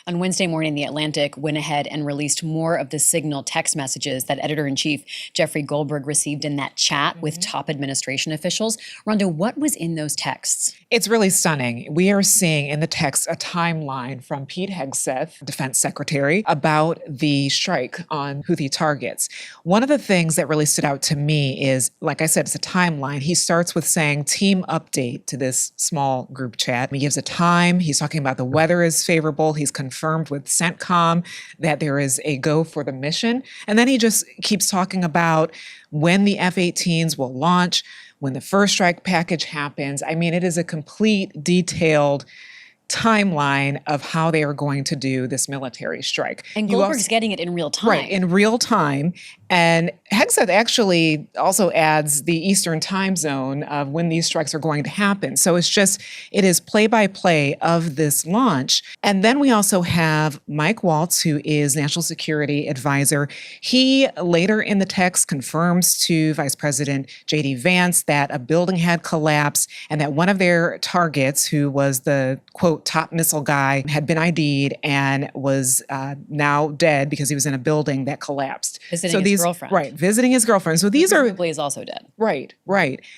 On Wednesday morning, The Atlantic went ahead and released more of the Signal text messages that editor-in-chief Jeffrey Goldberg received in that chat with top administration officials. Rhonda, what was in those texts? It's really stunning. We are seeing in the text a timeline from Pete Hegseth, Defense Secretary, about the strike on Houthi targets. One of the things that really stood out to me is, like I said, it's a timeline. He starts with saying team update to this small group chat. He gives a time. He's talking about the weather is favorable. He's confirmed with CENTCOM that there is a go for the mission. And then he just keeps talking about when the F-18s will launch, when the first strike package happens. I mean, it is a complete, detailed timeline of how they are going to do this military strike. And Goldberg's getting it in real time. Right, in real time. And Hegseth actually also adds the Eastern time zone of when these strikes are going to happen. So it is play-by-play of this launch. And then we also have Mike Waltz, who is National Security Advisor. He later in the text confirms to Vice President J.D. Vance that a building had collapsed and that one of their targets, who was the, quote, top missile guy, had been ID'd and was now dead because he was in a building that collapsed. Visiting his girlfriend. Right, visiting his girlfriend. So these presumably is also dead. Right.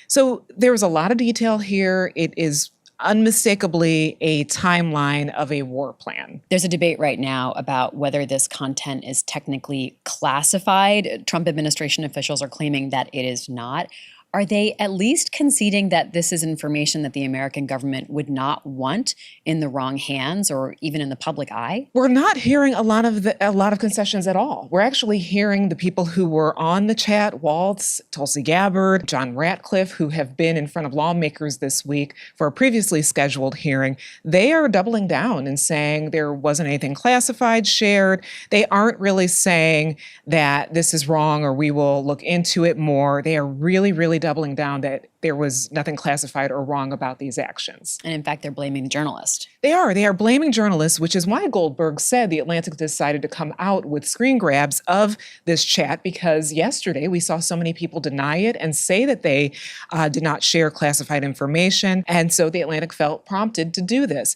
So there was a lot of detail here. It is unmistakably a timeline of a war plan. There's a debate right now about whether this content is technically classified. Trump administration officials are claiming that it is not. Are they at least conceding that this is information that the American government would not want in the wrong hands or even in the public eye? We're not hearing a lot of concessions at all. We're actually hearing the people who were on the chat, Waltz, Tulsi Gabbard, John Ratcliffe, who have been in front of lawmakers this week for a previously scheduled hearing. They are doubling down and saying there wasn't anything classified shared. They aren't really saying that this is wrong or we will look into it more. They are really doubling down that there was nothing classified or wrong about these actions. And in fact, they're blaming the journalist. They are blaming journalists, which is why Goldberg said The Atlantic decided to come out with screen grabs of this chat, because yesterday we saw so many people deny it and say that they did not share classified information. And so The Atlantic felt prompted to do this.